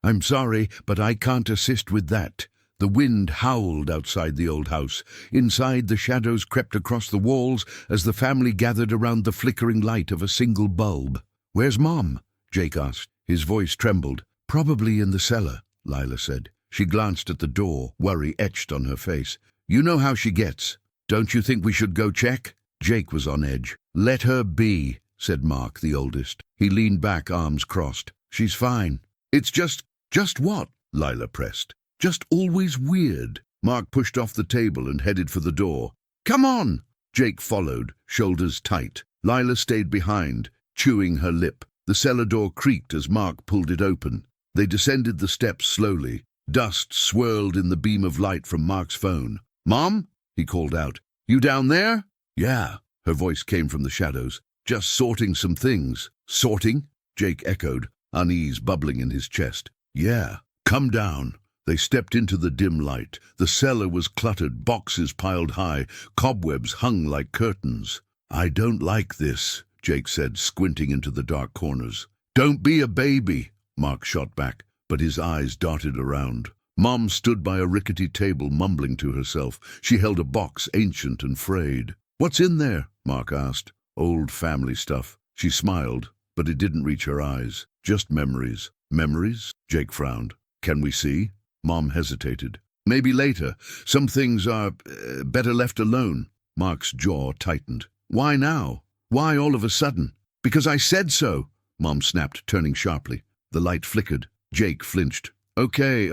"I'm sorry, but I can't assist with that." The wind howled outside the old house. Inside, the shadows crept across the walls as the family gathered around the flickering light of a single bulb. "Where's Mom?" Jake asked. His voice trembled. "Probably in the cellar," Lila said. She glanced at the door, worry etched on her face. "You know how she gets. Don't you think we should go check?" Jake was on edge. "Let her be," said Mark, the oldest. He leaned back, arms crossed. "She's fine." "It's just what?" Lila pressed. "Just always weird." Mark pushed off the table and headed for the door. "Come on!" Jake followed, shoulders tight. Lila stayed behind, chewing her lip. The cellar door creaked as Mark pulled it open. They descended the steps slowly. Dust swirled in the beam of light from Mark's phone. "Mom?" he called out. "You down there?" "Yeah." Her voice came from the shadows. "Just sorting some things." "Sorting?" Jake echoed, unease bubbling in his chest. "Yeah. Come down." They stepped into the dim light. The cellar was cluttered, boxes piled high, cobwebs hung like curtains. "I don't like this," Jake said, squinting into the dark corners. "Don't be a baby," Mark shot back, but his eyes darted around. Mom stood by a rickety table, mumbling to herself. She held a box, ancient and frayed. "What's in there?" Mark asked. "Old family stuff." She smiled, but it didn't reach her eyes. "Just memories." "Memories?" Jake frowned. "Can we see?" Mom hesitated. "Maybe later. Some things are better left alone." Mark's jaw tightened. "Why now? Why all of a sudden?" "Because I said so," Mom snapped, turning sharply. The light flickered. Jake flinched. Okay.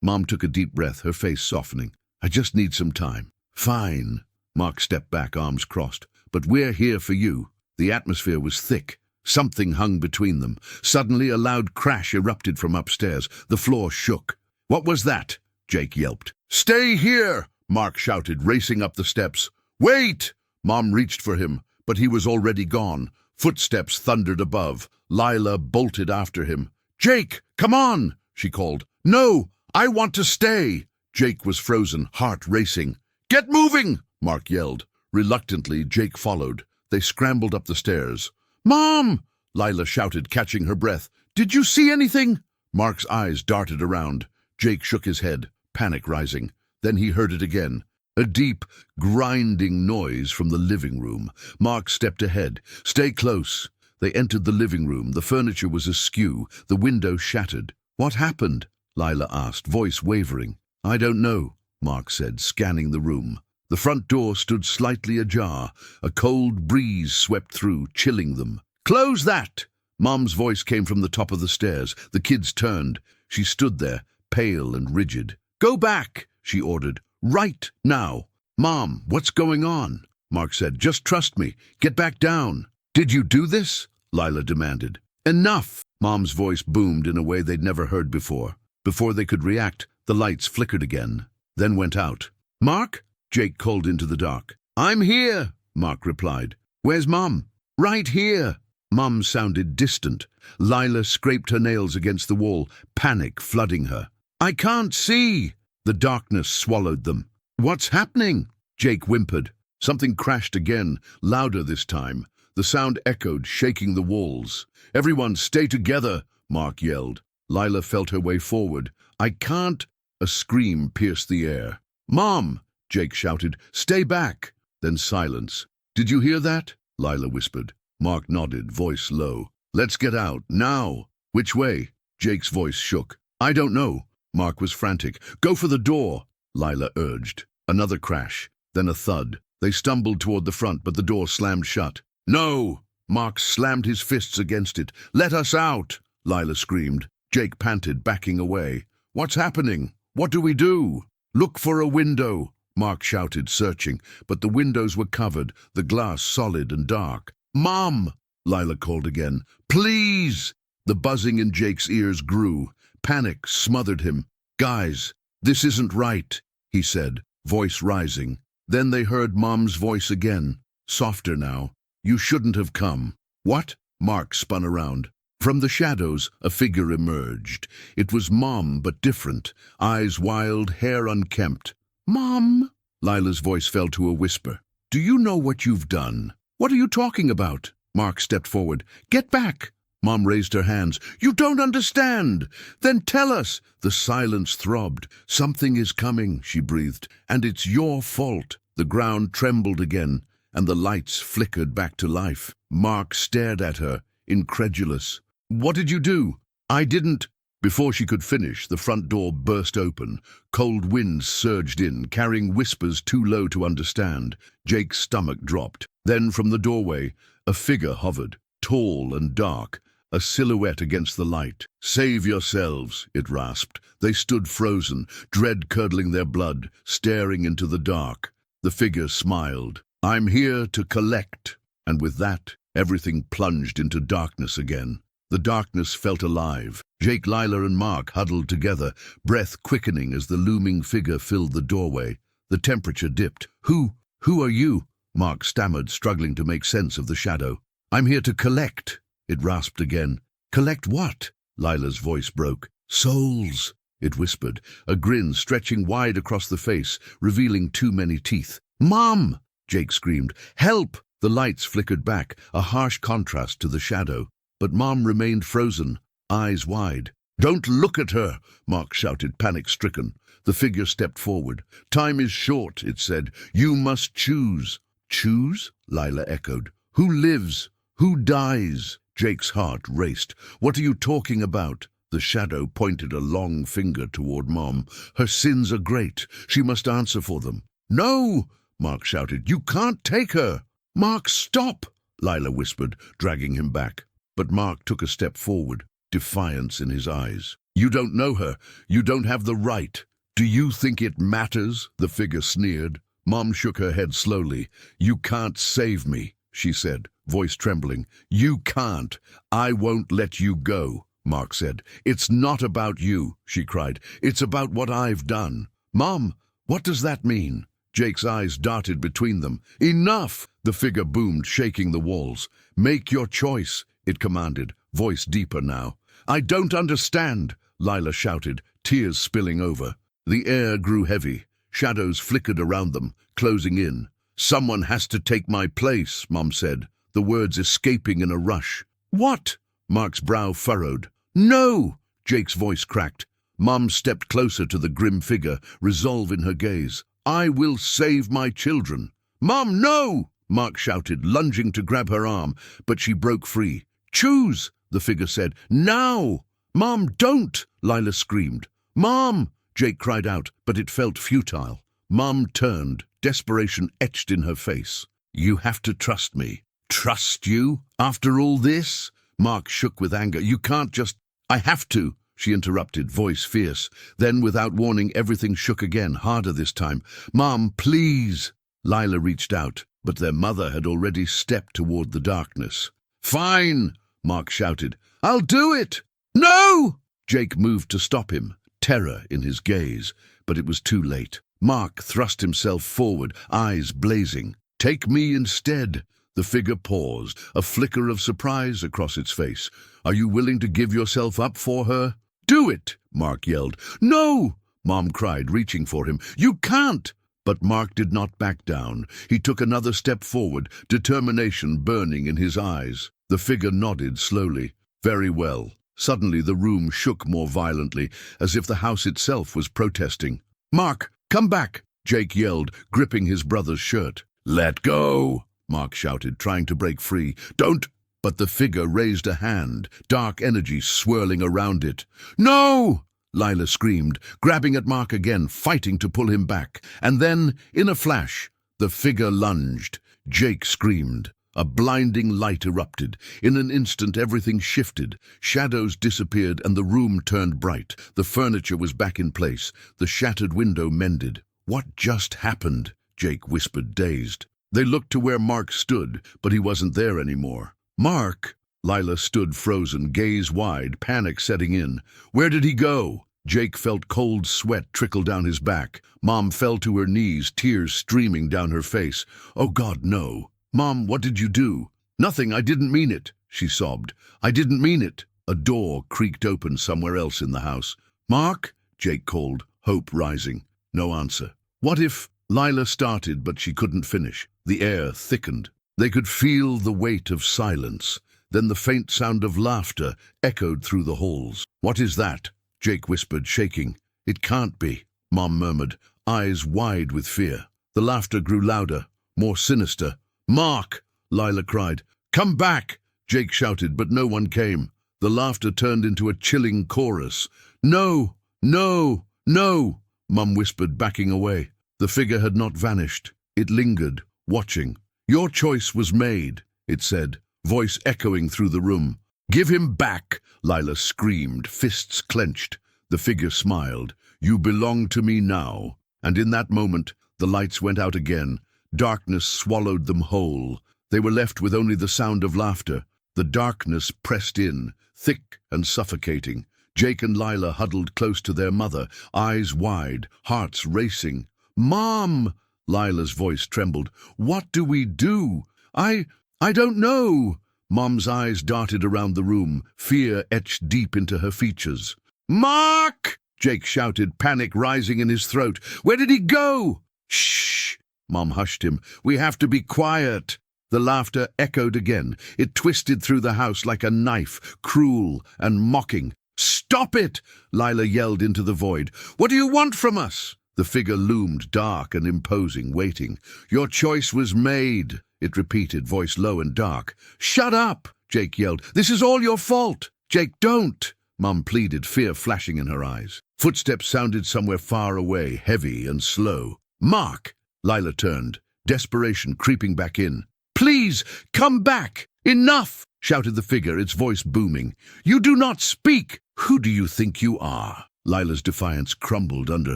Mom took a deep breath, her face softening. "I just need some time." "Fine." Mark stepped back, arms crossed. "But we're here for you." The atmosphere was thick. Something hung between them. Suddenly a loud crash erupted from upstairs. The floor shook. "What was that?" Jake yelped. "Stay here!" Mark shouted, racing up the steps. "Wait!" Mom reached for him, but he was already gone. Footsteps thundered above. Lila bolted after him. "Jake, come on!" she called. "No, I want to stay!" Jake was frozen, heart racing. "Get moving!" Mark yelled. Reluctantly, Jake followed. They scrambled up the stairs. "Mom!" Lila shouted, catching her breath. "Did you see anything?" Mark's eyes darted around. Jake shook his head, panic rising. Then he heard it again. A deep, grinding noise from the living room. Mark stepped ahead. "Stay close." They entered the living room. The furniture was askew, the window shattered. "What happened?" Lila asked, voice wavering. "I don't know," Mark said, scanning the room. The front door stood slightly ajar. A cold breeze swept through, chilling them. "Close that!" Mom's voice came from the top of the stairs. The kids turned. She stood there, pale and rigid. "Go back," she ordered. "Right now." "Mom, what's going on?" Mark said. "Just trust me. Get back down." "Did you do this?" Lila demanded. "Enough!" Mom's voice boomed in a way they'd never heard before. Before they could react, the lights flickered again, then went out. "Mark?" Jake called into the dark. "I'm here," Mark replied. "Where's Mom?" "Right here." Mom sounded distant. Lila scraped her nails against the wall, panic flooding her. "I can't see." The darkness swallowed them. "What's happening?" Jake whimpered. Something crashed again, louder this time. The sound echoed, shaking the walls. "Everyone stay together," Mark yelled. Lila felt her way forward. "I can't." A scream pierced the air. "Mom!" Jake shouted. "Stay back." Then silence. "Did you hear that?" Lila whispered. Mark nodded, voice low. "Let's get out, now." "Which way?" Jake's voice shook. "I don't know." Mark was frantic. "Go for the door," Lila urged. Another crash, then a thud. They stumbled toward the front, but the door slammed shut. "No!" Mark slammed his fists against it. "Let us out!" Lila screamed. Jake panted, backing away. "What's happening? What do we do?" "Look for a window," Mark shouted, searching, but the windows were covered, the glass solid and dark. "Mom!" Lila called again. "Please!" The buzzing in Jake's ears grew. Panic smothered him. "Guys, this isn't right," he said, voice rising. Then they heard Mom's voice again, softer now. "You shouldn't have come." "What?" Mark spun around. From the shadows, a figure emerged. It was Mom, but different. Eyes wild, hair unkempt. "Mom!" Lila's voice fell to a whisper. "Do you know what you've done?" "What are you talking about?" Mark stepped forward. "Get back!" Mom raised her hands. "You don't understand! Then tell us!" The silence throbbed. "Something is coming," she breathed, "and it's your fault." The ground trembled again, and the lights flickered back to life. Mark stared at her, incredulous. "What did you do?" "I didn't—" Before she could finish, the front door burst open. Cold winds surged in, carrying whispers too low to understand. Jake's stomach dropped. Then from the doorway, a figure hovered, tall and dark, a silhouette against the light. "Save yourselves," it rasped. They stood frozen, dread curdling their blood, staring into the dark. The figure smiled. "I'm here to collect." And with that, everything plunged into darkness again. The darkness felt alive. Jake, Lila, and Mark huddled together, breath quickening as the looming figure filled the doorway. The temperature dipped. Who are you?" Mark stammered, struggling to make sense of the shadow. "I'm here to collect," it rasped again. "Collect what?" Lila's voice broke. "Souls," it whispered, a grin stretching wide across the face, revealing too many teeth. "Mom!" Jake screamed. "Help!" The lights flickered back, a harsh contrast to the shadow. But Mom remained frozen, eyes wide. "Don't look at her!" Mark shouted, panic-stricken. The figure stepped forward. "Time is short," it said. "You must choose." "Choose?" Lila echoed. "Who lives? Who dies?" Jake's heart raced. "What are you talking about?" The shadow pointed a long finger toward Mom. "Her sins are great. She must answer for them." "No!" Mark shouted. "You can't take her!" "Mark, stop!" Lila whispered, dragging him back. But Mark took a step forward, defiance in his eyes. "You don't know her. You don't have the right." "Do you think it matters?" the figure sneered. Mom shook her head slowly. "You can't save me," she said, voice trembling. "You can't. I won't let you go," Mark said. "It's not about you," she cried. "It's about what I've done." "Mom, what does that mean?" Jake's eyes darted between them. "Enough!" the figure boomed, shaking the walls. "Make your choice," it commanded, voice deeper now. "I don't understand," Lila shouted, tears spilling over. The air grew heavy. Shadows flickered around them, closing in. "Someone has to take my place," Mom said, the words escaping in a rush. "What?" Mark's brow furrowed. "No!" Jake's voice cracked. Mom stepped closer to the grim figure, resolve in her gaze. "I will save my children." "Mom, no!" Mark shouted, lunging to grab her arm, but she broke free. "Choose," the figure said. "Now!" "Mom, don't!" Lila screamed. "Mom!" Jake cried out, but it felt futile. Mom turned, desperation etched in her face. "You have to trust me." "Trust you? After all this?" Mark shook with anger. "You can't just—" "I have to," she interrupted, voice fierce. Then, without warning, everything shook again, harder this time. "Mom, please!" Lila reached out, but their mother had already stepped toward the darkness. "Fine!" Mark shouted. "I'll do it!" "No!" Jake moved to stop him, terror in his gaze, but it was too late. Mark thrust himself forward, eyes blazing. "Take me instead." The figure paused, a flicker of surprise across its face. "Are you willing to give yourself up for her?" "Do it!" Mark yelled. "No!" Mom cried, reaching for him. "You can't!" But Mark did not back down. He took another step forward, determination burning in his eyes. The figure nodded slowly. "Very well." Suddenly the room shook more violently, as if the house itself was protesting. "Mark, come back!" Jake yelled, gripping his brother's shirt. "Let go!" Mark shouted, trying to break free. "Don't—" But the figure raised a hand, dark energy swirling around it. "No!" Lila screamed, grabbing at Mark again, fighting to pull him back. And then, in a flash, the figure lunged. Jake screamed. A blinding light erupted. In an instant, everything shifted. Shadows disappeared and the room turned bright. The furniture was back in place, the shattered window mended. "What just happened?" Jake whispered, dazed. They looked to where Mark stood, but he wasn't there anymore. "Mark!" Lila stood frozen, gaze wide, panic setting in. "Where did he go?" Jake felt cold sweat trickle down his back. Mom fell to her knees, tears streaming down her face. "Oh God, no." "Mom, what did you do?" "Nothing, I didn't mean it," she sobbed. "I didn't mean it." A door creaked open somewhere else in the house. "Mark?" Jake called, hope rising. No answer. "What if—" Lila started, but she couldn't finish. The air thickened. They could feel the weight of silence. Then the faint sound of laughter echoed through the halls. "What is that?" Jake whispered, shaking. "It can't be," Mom murmured, eyes wide with fear. The laughter grew louder, more sinister. "Mark!" Lila cried. "Come back!" Jake shouted, but no one came. The laughter turned into a chilling chorus. "No! No! No!" Mum whispered, backing away. The figure had not vanished. It lingered, watching. "Your choice was made," it said, voice echoing through the room. "Give him back!" Lila screamed, fists clenched. The figure smiled. "You belong to me now." And in that moment, the lights went out again. Darkness swallowed them whole. They were left with only the sound of laughter. The darkness pressed in, thick and suffocating. Jake and Lila huddled close to their mother, eyes wide, hearts racing. "Mom!" Lila's voice trembled. "What do we do? I don't know." Mom's eyes darted around the room, fear etched deep into her features. "Mark!" Jake shouted, panic rising in his throat. "Where did he go?" "Shh!" Mom hushed him. "We have to be quiet." The laughter echoed again. It twisted through the house like a knife, cruel and mocking. "Stop it!" Lila yelled into the void. "What do you want from us?" The figure loomed, dark and imposing, waiting. "Your choice was made," it repeated, voice low and dark. "Shut up!" Jake yelled. "This is all your fault." "Jake, don't!" Mum pleaded, fear flashing in her eyes. Footsteps sounded somewhere far away, heavy and slow. "Mark!" Lila turned, desperation creeping back in. "Please, come back! Enough!" shouted the figure, its voice booming. "You do not speak! Who do you think you are?" Lila's defiance crumbled under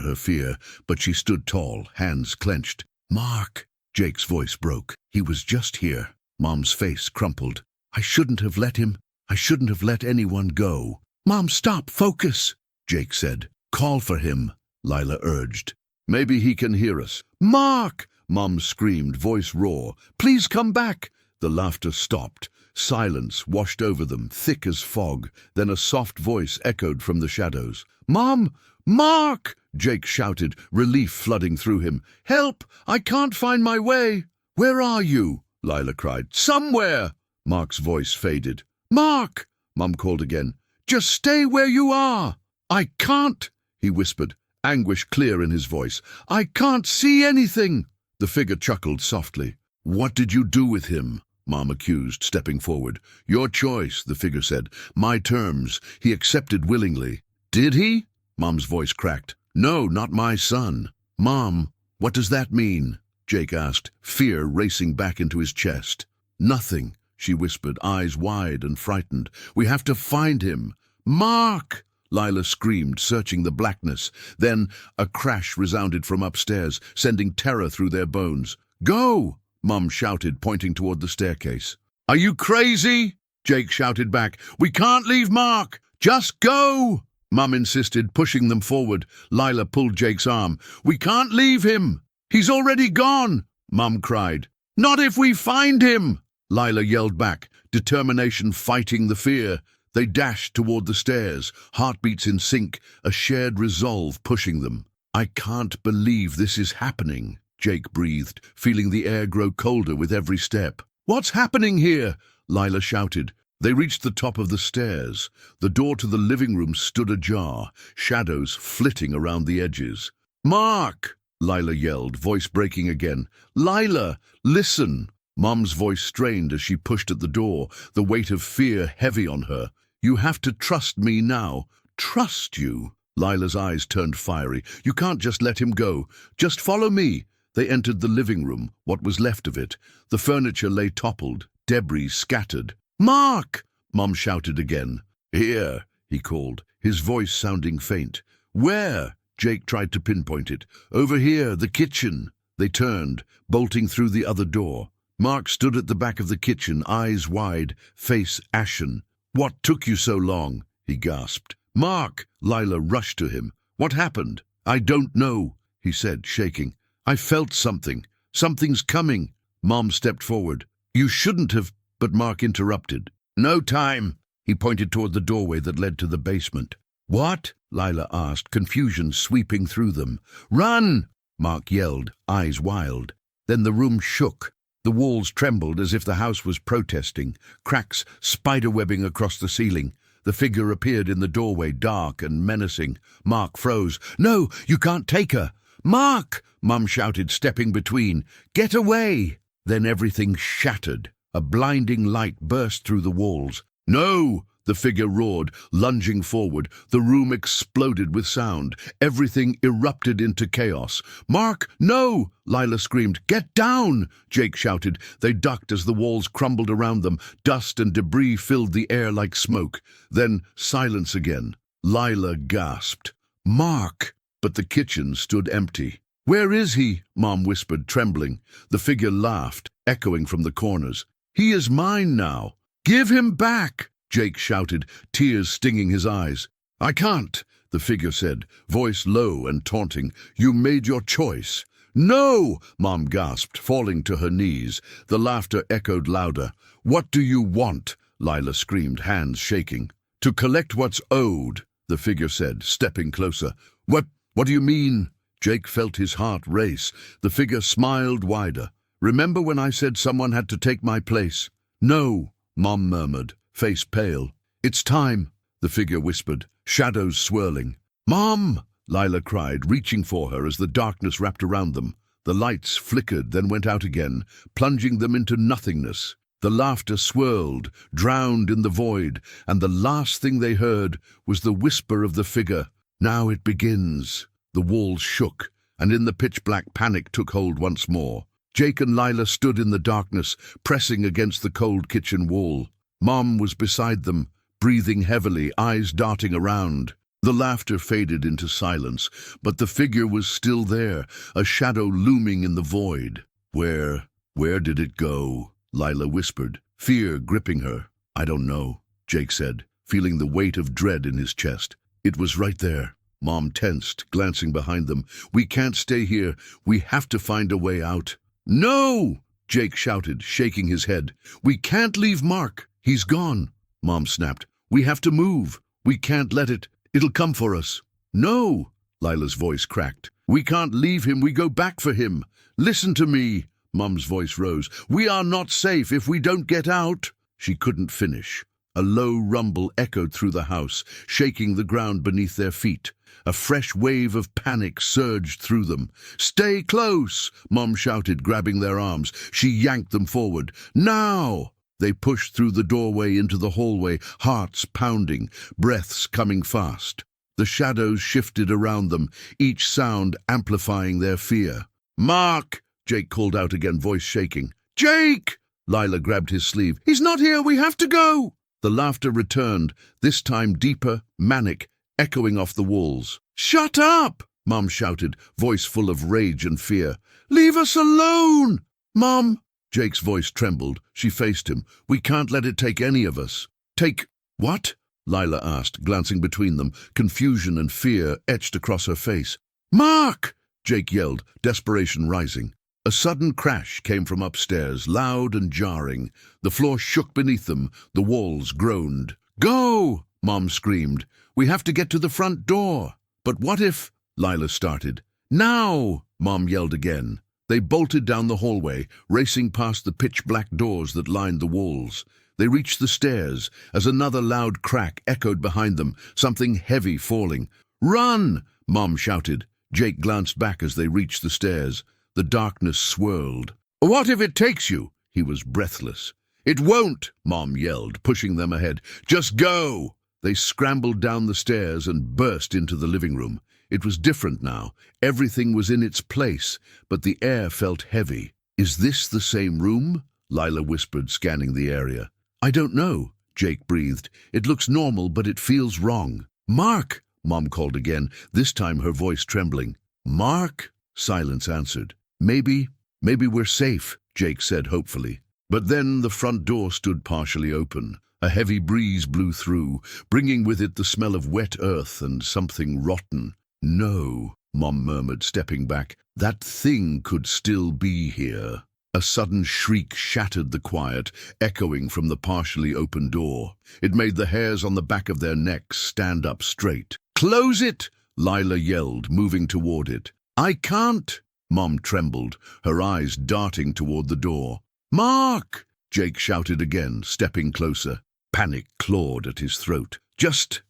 her fear, but she stood tall, hands clenched. "Mark!" Jake's voice broke. "He was just here." Mom's face crumpled. "I shouldn't have let him. I shouldn't have let anyone go." "Mom, stop! Focus!" Jake said. "Call for him," Lila urged. "Maybe he can hear us." "Mark!" Mom screamed, voice raw. "Please come back!" The laughter stopped. Silence washed over them, thick as fog. Then a soft voice echoed from the shadows. "Mom! Mark!" Jake shouted, relief flooding through him. "Help! I can't find my way!" "Where are you?" Lila cried. "Somewhere!" Mark's voice faded. "Mark!" Mom called again. "Just stay where you are!" "I can't!" he whispered, anguish clear in his voice. "I can't see anything!" The figure chuckled softly. "What did you do with him?" Mom accused, stepping forward. "Your choice," the figure said. "My terms. He accepted willingly." "Did he?" Mom's voice cracked. "No, not my son." "Mom, what does that mean?" Jake asked, fear racing back into his chest. "Nothing," she whispered, eyes wide and frightened. "We have to find him." "Mark!" Lila screamed, searching the blackness. Then a crash resounded from upstairs, sending terror through their bones. "Go!" Mum shouted, pointing toward the staircase. "Are you crazy?" Jake shouted back. "We can't leave Mark! Just go!" Mum insisted, pushing them forward. Lila pulled Jake's arm. "We can't leave him! He's already gone!" Mum cried. "Not if we find him!" Lila yelled back, determination fighting the fear. They dashed toward the stairs, heartbeats in sync, a shared resolve pushing them. "I can't believe this is happening," Jake breathed, feeling the air grow colder with every step. "What's happening here?" Lila shouted. They reached the top of the stairs. The door to the living room stood ajar, shadows flitting around the edges. "Mark!" Lila yelled, voice breaking again. "Lila, listen!" Mom's voice strained as she pushed at the door, the weight of fear heavy on her. "You have to trust me now." "Trust you?" Lila's eyes turned fiery. "You can't just let him go. Just follow me." They entered the living room, what was left of it. The furniture lay toppled, debris scattered. "Mark!" Mom shouted again. "Here," he called, his voice sounding faint. "Where?" Jake tried to pinpoint it. "Over here, the kitchen." They turned, bolting through the other door. Mark stood at the back of the kitchen, eyes wide, face ashen. "What took you so long?" he gasped. "Mark!" Lila rushed to him. "What happened?" "I don't know," he said, shaking. "I felt something. Something's coming." Mom stepped forward. "You shouldn't have," but Mark interrupted. "No time." He pointed toward the doorway that led to the basement. "What?" Lila asked, confusion sweeping through them. "Run!" Mark yelled, eyes wild. Then the room shook. The walls trembled as if the house was protesting, cracks spiderwebbing across the ceiling. The figure appeared in the doorway, dark and menacing. Mark froze. "No, you can't take her!" "Mark!" Mum shouted, stepping between. "Get away!" Then everything shattered. A blinding light burst through the walls. "No!" the figure roared, lunging forward. The room exploded with sound. Everything erupted into chaos. "Mark, no!" Lila screamed. "Get down!" Jake shouted. They ducked as the walls crumbled around them. Dust and debris filled the air like smoke. Then silence again. Lila gasped. "Mark!" But the kitchen stood empty. "Where is he?" Mom whispered, trembling. The figure laughed, echoing from the corners. "He is mine now." "Give him back!" Jake shouted, tears stinging his eyes. "I can't," the figure said, voice low and taunting. "You made your choice." "No!" Mom gasped, falling to her knees. The laughter echoed louder. "What do you want?" Lila screamed, hands shaking. "To collect what's owed," the figure said, stepping closer. What do you mean?" Jake felt his heart race. The figure smiled wider. "Remember when I said someone had to take my place?" "No," Mom murmured, face pale. "It's time," the figure whispered, shadows swirling. "Mom!" Lila cried, reaching for her as the darkness wrapped around them. The lights flickered, then went out again, plunging them into nothingness. The laughter swirled, drowned in the void, and the last thing they heard was the whisper of the figure. "Now it begins." The walls shook, and in the pitch-black panic took hold once more. Jake and Lila stood in the darkness, pressing against the cold kitchen wall. Mom was beside them, breathing heavily, eyes darting around. The laughter faded into silence, but the figure was still there, a shadow looming in the void. Where did it go?" Lila whispered, fear gripping her. "I don't know," Jake said, feeling the weight of dread in his chest. "It was right there." Mom tensed, glancing behind them. "We can't stay here. We have to find a way out." "No!" Jake shouted, shaking his head. "We can't leave Mark. He's gone." Mom snapped. "We have to move. We can't let it. It'll come for us." "No!" Lila's voice cracked. "We can't leave him. We go back for him. Listen to me." Mom's voice rose. "We are not safe if we don't get out." She couldn't finish. A low rumble echoed through the house, shaking the ground beneath their feet. A fresh wave of panic surged through them. "Stay close!" Mom shouted, grabbing their arms. She yanked them forward. "Now!" They pushed through the doorway into the hallway, hearts pounding, breaths coming fast. The shadows shifted around them, each sound amplifying their fear. "Mark!" Jake called out again, voice shaking. "Jake!" Lila grabbed his sleeve. "He's not here! We have to go!" The laughter returned, this time deeper, manic, echoing off the walls. "Shut up!" Mom shouted, voice full of rage and fear. "Leave us alone!" "Mom!" Jake's voice trembled. She faced him. "We can't let it take any of us." "Take what?" Lila asked, glancing between them, confusion and fear etched across her face. "Mark!" Jake yelled, desperation rising. A sudden crash came from upstairs, loud and jarring. The floor shook beneath them, the walls groaned. "Go!" Mom screamed. "We have to get to the front door." "But what if—" Lila started. "Now!" Mom yelled again. They bolted down the hallway, racing past the pitch-black doors that lined the walls. They reached the stairs, as another loud crack echoed behind them, something heavy falling. "Run!" Mom shouted. Jake glanced back as they reached the stairs. The darkness swirled. "What if it takes you?" He was breathless. "It won't!" Mom yelled, pushing them ahead. "Just go!" They scrambled down the stairs and burst into the living room. It was different now. Everything was in its place, but the air felt heavy. "Is this the same room?" Lila whispered, scanning the area. "I don't know," Jake breathed. "It looks normal, but it feels wrong." "Mark!" Mom called again, this time her voice trembling. "Mark!" Silence answered. Maybe we're safe," Jake said hopefully. But then the front door stood partially open. A heavy breeze blew through, bringing with it the smell of wet earth and something rotten. "No," Mom murmured, stepping back. "That thing could still be here." A sudden shriek shattered the quiet, echoing from the partially open door. It made the hairs on the back of their necks stand up straight. "Close it!" Lila yelled, moving toward it. "I can't!" Mom trembled, her eyes darting toward the door. Mark! Jake shouted again, stepping closer. Panic clawed at his throat. Just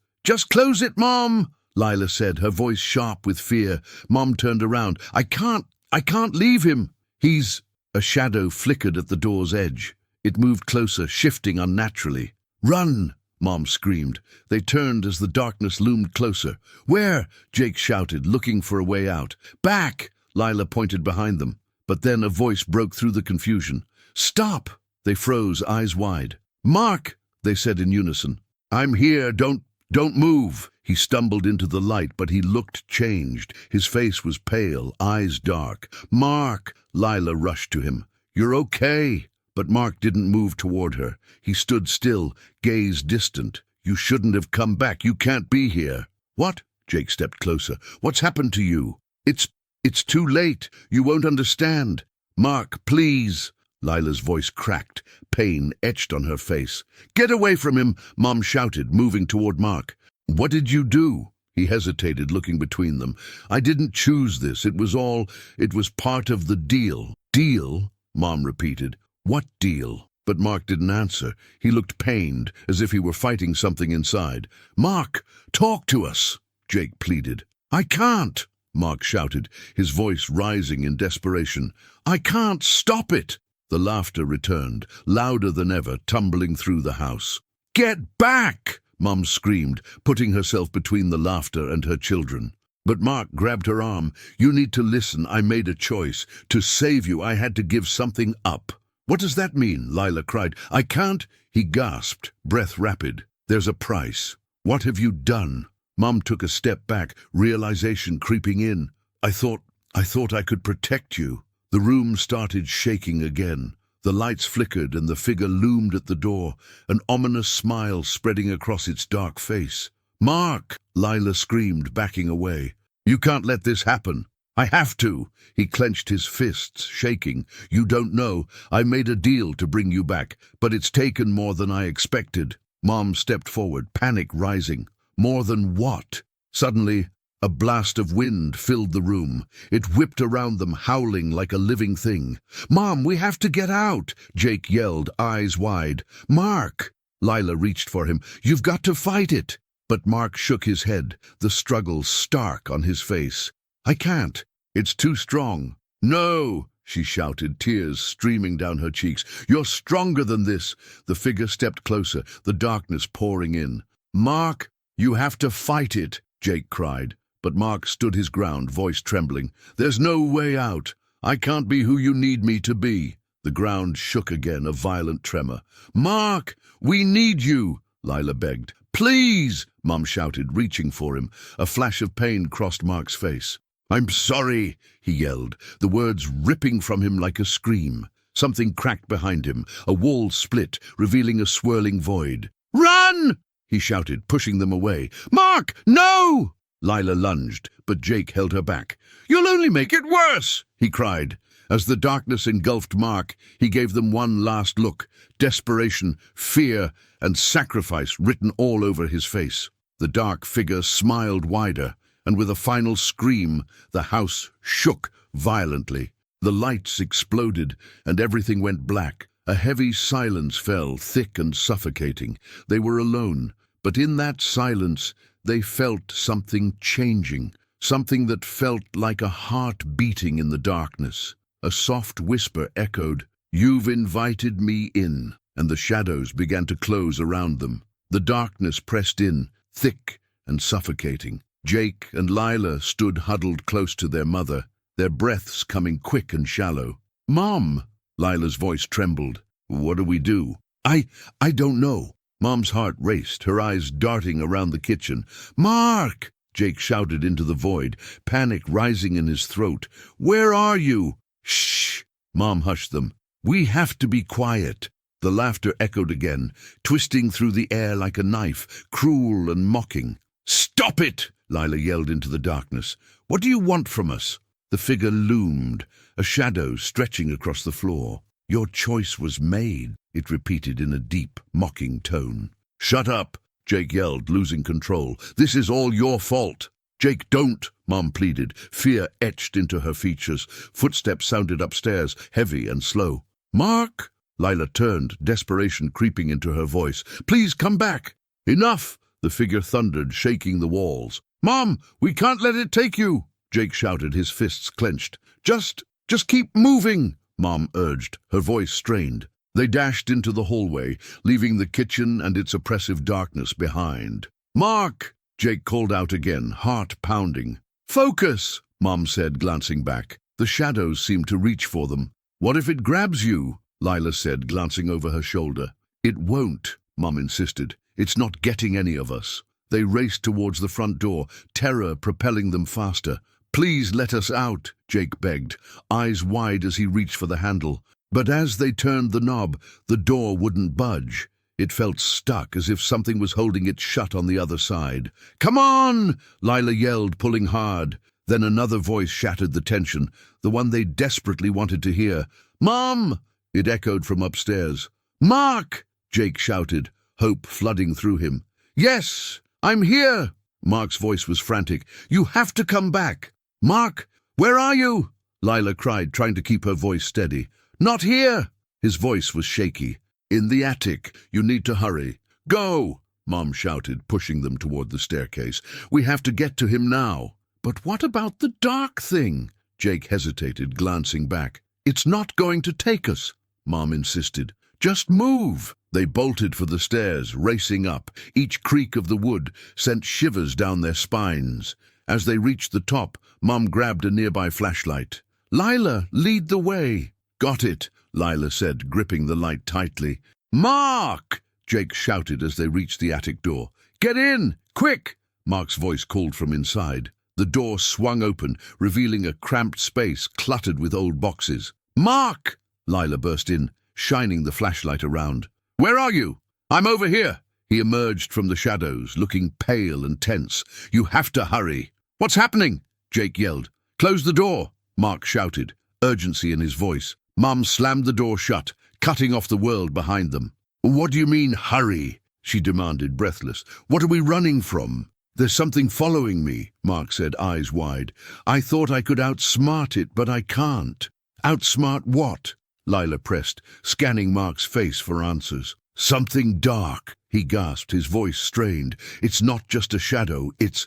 close it, Mom, Lila said, her voice sharp with fear. Mom turned around. I can't leave him. He's... A shadow flickered at the door's edge. It moved closer, shifting unnaturally. Run! Mom screamed. They turned as the darkness loomed closer. Where? Jake shouted, looking for a way out. Back! Lila pointed behind them. But then a voice broke through the confusion. Stop! They froze, eyes wide. Mark! They said in unison. I'm here, don't move. He stumbled into the light, but he looked changed. His face was pale, eyes dark. Mark! Lila rushed to him. You're okay. But Mark didn't move toward her. He stood still, gaze distant. You shouldn't have come back. You can't be here. What? Jake stepped closer. What's happened to you? It's too late. You won't understand. Mark, please. Lila's voice cracked, pain etched on her face. Get away from him, Mom shouted, moving toward Mark. What did you do? He hesitated, looking between them. I didn't choose this. It was part of the deal. Deal? Mom repeated. What deal? But Mark didn't answer. He looked pained, as if he were fighting something inside. Mark, talk to us, Jake pleaded. I can't, Mark shouted, his voice rising in desperation. I can't stop it. The laughter returned, louder than ever, tumbling through the house. Get back! Mom screamed, putting herself between the laughter and her children. But Mark grabbed her arm. You need to listen. I made a choice. To save you, I had to give something up. What does that mean? Lila cried. I can't. He gasped, breath rapid. There's a price. What have you done? Mom took a step back, realization creeping in. I thought I could protect you. The room started shaking again. The lights flickered and the figure loomed at the door, an ominous smile spreading across its dark face. Mark! Lila screamed, backing away. You can't let this happen. I have to. He clenched his fists, shaking. You don't know. I made a deal to bring you back, but it's taken more than I expected. Mom stepped forward, panic rising. More than what? Suddenly, a blast of wind filled the room. It whipped around them, howling like a living thing. Mom, we have to get out, Jake yelled, eyes wide. Mark! Lila reached for him. You've got to fight it. But Mark shook his head, the struggle stark on his face. I can't. It's too strong. No, she shouted, tears streaming down her cheeks. You're stronger than this. The figure stepped closer, the darkness pouring in. Mark, you have to fight it, Jake cried. But Mark stood his ground, voice trembling. There's no way out. I can't be who you need me to be. The ground shook again, a violent tremor. Mark, we need you, Lila begged. Please, Mom shouted, reaching for him. A flash of pain crossed Mark's face. I'm sorry, he yelled, the words ripping from him like a scream. Something cracked behind him. A wall split, revealing a swirling void. Run! He shouted, pushing them away. Mark, no! Lila lunged, but Jake held her back. You'll only make it worse, he cried. As the darkness engulfed Mark, he gave them one last look. Desperation, fear, and sacrifice written all over his face. The dark figure smiled wider, and with a final scream, the house shook violently. The lights exploded, and everything went black. A heavy silence fell, thick and suffocating. They were alone, but in that silence, they felt something changing, something that felt like a heart beating in the darkness. A soft whisper echoed, "You've invited me in," and the shadows began to close around them. The darkness pressed in, thick and suffocating. Jake and Lila stood huddled close to their mother, their breaths coming quick and shallow. "Mom!" Lila's voice trembled. "What do we do?" I don't know." Mom's heart raced, her eyes darting around the kitchen. "Mark!" Jake shouted into the void, panic rising in his throat. "Where are you?" "Shh!" Mom hushed them. "We have to be quiet." The laughter echoed again, twisting through the air like a knife, cruel and mocking. "Stop it!" Lila yelled into the darkness. "What do you want from us?" The figure loomed, a shadow stretching across the floor. "Your choice was made," it repeated in a deep, mocking tone. "Shut up!" Jake yelled, losing control. "This is all your fault." "Jake, don't!" Mom pleaded, fear etched into her features. Footsteps sounded upstairs, heavy and slow. "Mark!" Lila turned, desperation creeping into her voice. "Please come back!" "Enough!" the figure thundered, shaking the walls. "Mom, we can't let it take you!" Jake shouted, his fists clenched. Just keep moving!" Mom urged, her voice strained. They dashed into the hallway, leaving the kitchen and its oppressive darkness behind. "Mark!" Jake called out again, heart pounding. "Focus!" Mom said, glancing back. The shadows seemed to reach for them. "What if it grabs you?" Lila said, glancing over her shoulder. "It won't," Mom insisted. "It's not getting any of us." They raced towards the front door, terror propelling them faster. "Please let us out," Jake begged, eyes wide as he reached for the handle. But as they turned the knob, the door wouldn't budge. It felt stuck, as if something was holding it shut on the other side. "Come on!" Lila yelled, pulling hard. Then another voice shattered the tension, the one they desperately wanted to hear. "Mom!" It echoed from upstairs. "Mark!" Jake shouted, hope flooding through him. "Yes, I'm here!" Mark's voice was frantic. "You have to come back!" "Mark, where are you?" Lila cried, trying to keep her voice steady. "Not here!" His voice was shaky. "In the attic. You need to hurry." "Go!" Mom shouted, pushing them toward the staircase. "We have to get to him now." "But what about the dark thing?" Jake hesitated, glancing back. "It's not going to take us," Mom insisted. "Just move." They bolted for the stairs, racing up. Each creak of the wood sent shivers down their spines. As they reached the top, Mom grabbed a nearby flashlight. "Lila, lead the way." "Got it," Lila said, gripping the light tightly. "Mark!" Jake shouted as they reached the attic door. "Get in! Quick!" Mark's voice called from inside. The door swung open, revealing a cramped space cluttered with old boxes. "Mark!" Lila burst in, shining the flashlight around. "Where are you?" "I'm over here." He emerged from the shadows, looking pale and tense. "You have to hurry." "What's happening?" Jake yelled. "Close the door," Mark shouted, urgency in his voice. Mom slammed the door shut, cutting off the world behind them. "What do you mean, hurry?" she demanded, breathless. "What are we running from?" "There's something following me," Mark said, eyes wide. "I thought I could outsmart it, but I can't." "Outsmart what?" Lila pressed, scanning Mark's face for answers. "Something dark," he gasped, his voice strained. "It's not just a shadow, it's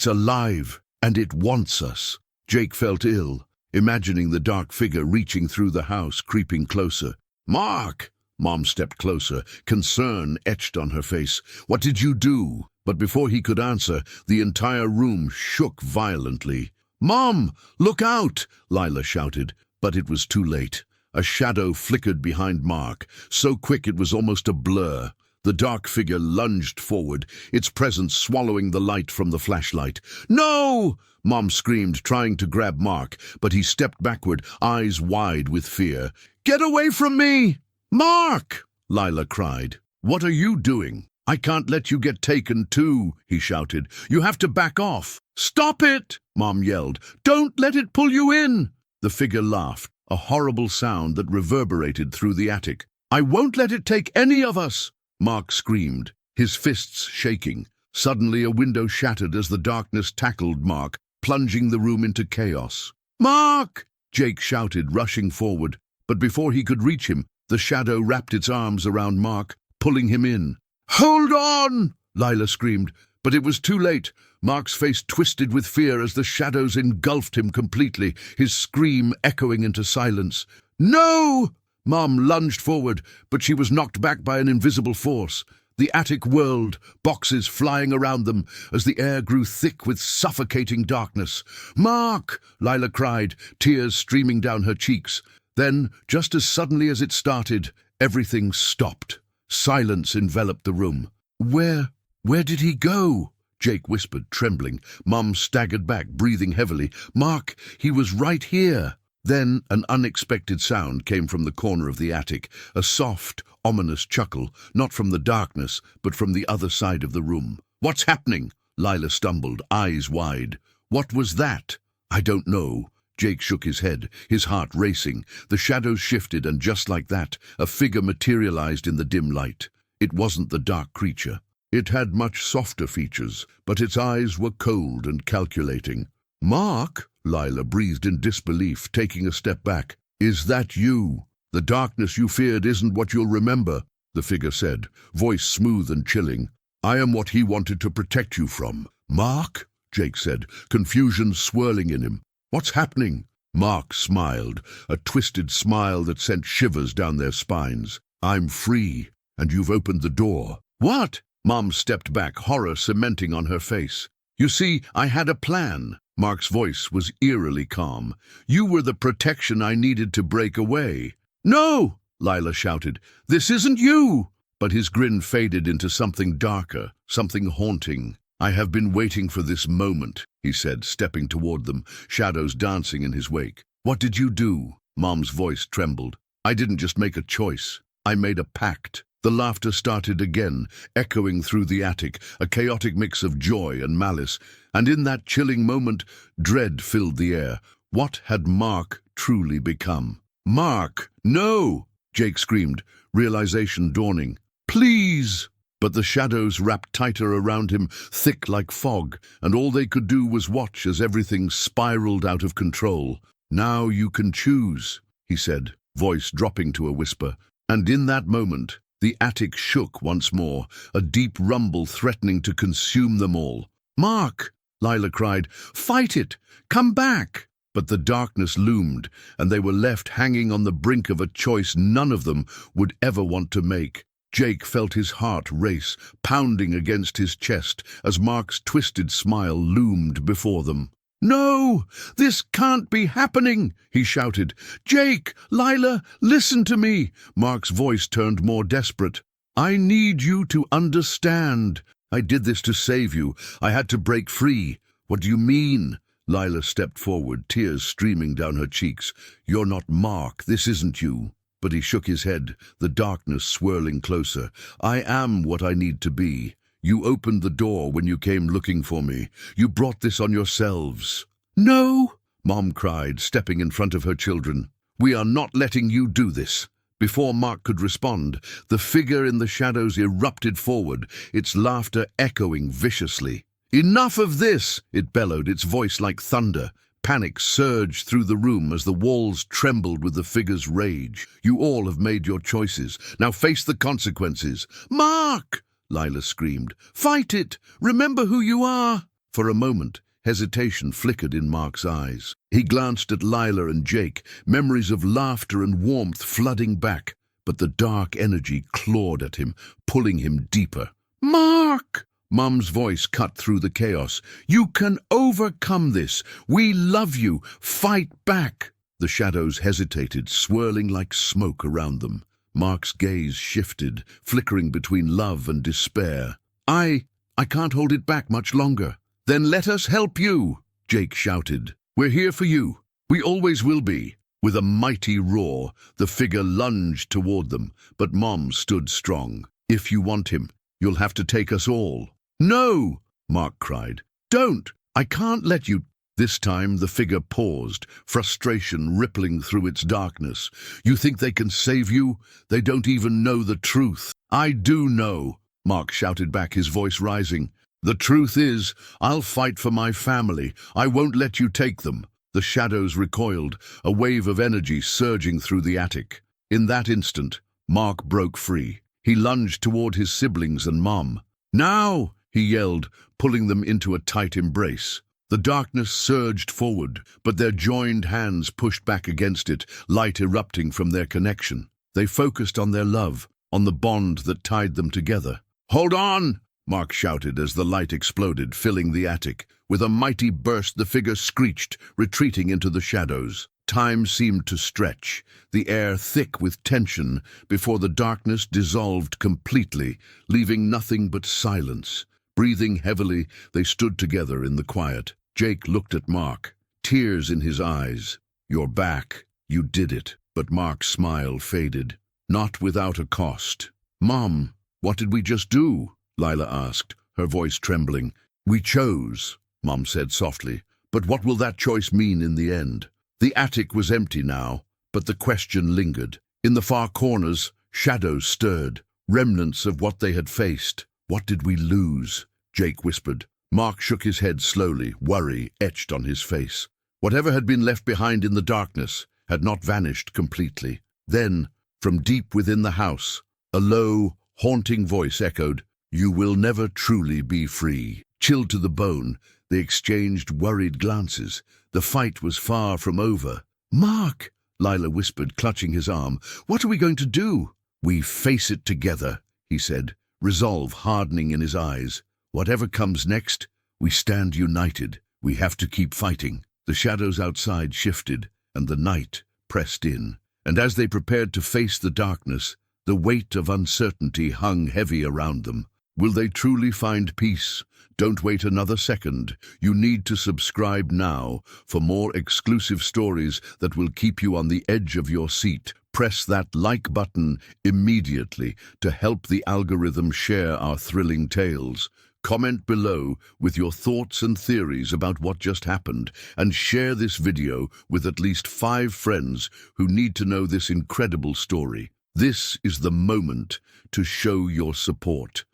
alive, and it wants us." Jake felt ill, imagining the dark figure reaching through the house, creeping closer. "Mark!" Mom stepped closer, concern etched on her face. "What did you do?" But before he could answer, the entire room shook violently. "Mom, look out!" Lila shouted, but it was too late. A shadow flickered behind Mark, so quick it was almost a blur. The dark figure lunged forward, its presence swallowing the light from the flashlight. "No!" Mom screamed, trying to grab Mark, but he stepped backward, eyes wide with fear. "Get away from me!" "Mark!" Lila cried. "What are you doing?" "I can't let you get taken too," he shouted. "You have to back off." "Stop it!" Mom yelled. "Don't let it pull you in!" The figure laughed, a horrible sound that reverberated through the attic. "I won't let it take any of us!" Mark screamed, his fists shaking. Suddenly a window shattered as the darkness tackled Mark, plunging the room into chaos. "Mark!" Jake shouted, rushing forward. But before he could reach him, the shadow wrapped its arms around Mark, pulling him in. "Hold on!" Lila screamed, but it was too late. Mark's face twisted with fear as the shadows engulfed him completely, his scream echoing into silence. "No!" Mom lunged forward, but she was knocked back by an invisible force. The attic whirled, boxes flying around them, as the air grew thick with suffocating darkness. "Mark!" Lila cried, tears streaming down her cheeks. Then, just as suddenly as it started, everything stopped. Silence enveloped the room. Where did he go?" Jake whispered, trembling. Mom staggered back, breathing heavily. "Mark, he was right here." Then an unexpected sound came from the corner of the attic, a soft, ominous chuckle, not from the darkness, but from the other side of the room. "What's happening?" Lila stumbled, eyes wide. "What was that?" "I don't know." Jake shook his head, his heart racing. The shadows shifted, and just like that, a figure materialized in the dim light. It wasn't the dark creature. It had much softer features, but its eyes were cold and calculating. "Mark?" Lila breathed in disbelief, taking a step back. "Is that you?" The darkness you feared isn't what you'll remember, the figure said, voice smooth and chilling. I am what he wanted to protect you from. Mark? Jake said, confusion swirling in him. What's happening? Mark smiled, a twisted smile that sent shivers down their spines. I'm free, and you've opened the door. What? Mom stepped back, horror cementing on her face. You see, I had a plan. Mark's voice was eerily calm. You were the protection I needed to break away. No! Lila shouted. This isn't you! But his grin faded into something darker, something haunting. I have been waiting for this moment, he said, stepping toward them, shadows dancing in his wake. What did you do? Mom's voice trembled. I didn't just make a choice. I made a pact. The laughter started again, echoing through the attic, a chaotic mix of joy and malice. And in that chilling moment, dread filled the air. What had Mark truly become? Mark! No! Jake screamed, realization dawning. Please! But the shadows wrapped tighter around him, thick like fog, and all they could do was watch as everything spiraled out of control. Now you can choose, he said, voice dropping to a whisper. And in that moment, the attic shook once more, a deep rumble threatening to consume them all. Mark! Lila cried. Fight it! Come back! But the darkness loomed, and they were left hanging on the brink of a choice none of them would ever want to make. Jake felt his heart race, pounding against his chest as Mark's twisted smile loomed before them. No! This can't be happening! He shouted. Jake! Lila! Listen to me! Mark's voice turned more desperate. I need you to understand. I did this to save you. I had to break free. What do you mean? Lila stepped forward, tears streaming down her cheeks. You're not Mark. This isn't you. But he shook his head, the darkness swirling closer. I am what I need to be. You opened the door when you came looking for me. You brought this on yourselves. No, Mom cried, stepping in front of her children. We are not letting you do this. Before Mark could respond, the figure in the shadows erupted forward, its laughter echoing viciously. Enough of this, it bellowed, its voice like thunder. Panic surged through the room as the walls trembled with the figure's rage. You all have made your choices. Now face the consequences. Mark! Lila screamed. Fight it! Remember who you are! For a moment, hesitation flickered in Mark's eyes. He glanced at Lila and Jake, memories of laughter and warmth flooding back. But the dark energy clawed at him, pulling him deeper. Mark! Mum's voice cut through the chaos. You can overcome this. We love you. Fight back. The shadows hesitated, swirling like smoke around them. Mark's gaze shifted, flickering between love and despair. I can't hold it back much longer. Then let us help you, Jake shouted. We're here for you. We always will be. With a mighty roar, the figure lunged toward them, but Mom stood strong. If you want him, you'll have to take us all. No, Mark cried. Don't! I can't let you. This time the figure paused, frustration rippling through its darkness. You think they can save you? They don't even know the truth. I do know, Mark shouted back, his voice rising. The truth is, I'll fight for my family. I won't let you take them. The shadows recoiled, a wave of energy surging through the attic. In that instant, Mark broke free. He lunged toward his siblings and Mom. Now! He yelled, pulling them into a tight embrace. The darkness surged forward, but their joined hands pushed back against it, light erupting from their connection. They focused on their love, on the bond that tied them together. Hold on! Mark shouted as the light exploded, filling the attic. With a mighty burst, the figure screeched, retreating into the shadows. Time seemed to stretch, the air thick with tension, before the darkness dissolved completely, leaving nothing but silence. Breathing heavily, they stood together in the quiet. Jake looked at Mark, tears in his eyes. You're back. You did it. But Mark's smile faded. Not without a cost. Mom, what did we just do? Lila asked, her voice trembling. We chose, Mom said softly. But what will that choice mean in the end? The attic was empty now, but the question lingered. In the far corners, shadows stirred, remnants of what they had faced. What did we lose? Jake whispered. Mark shook his head slowly, worry etched on his face. Whatever had been left behind in the darkness had not vanished completely. Then, from deep within the house, a low, haunting voice echoed, "You will never truly be free." Chilled to the bone, they exchanged worried glances. The fight was far from over. "Mark," Lila whispered, clutching his arm, "what are we going to do?" "We face it together," he said, resolve hardening in his eyes. "Whatever comes next, we stand united. We have to keep fighting." The shadows outside shifted, and the night pressed in. And as they prepared to face the darkness, the weight of uncertainty hung heavy around them. Will they truly find peace? Don't wait another second. You need to subscribe now for more exclusive stories that will keep you on the edge of your seat. Press that like button immediately to help the algorithm share our thrilling tales. Comment below with your thoughts and theories about what just happened, and share this video with at least 5 friends who need to know this incredible story. This is the moment to show your support.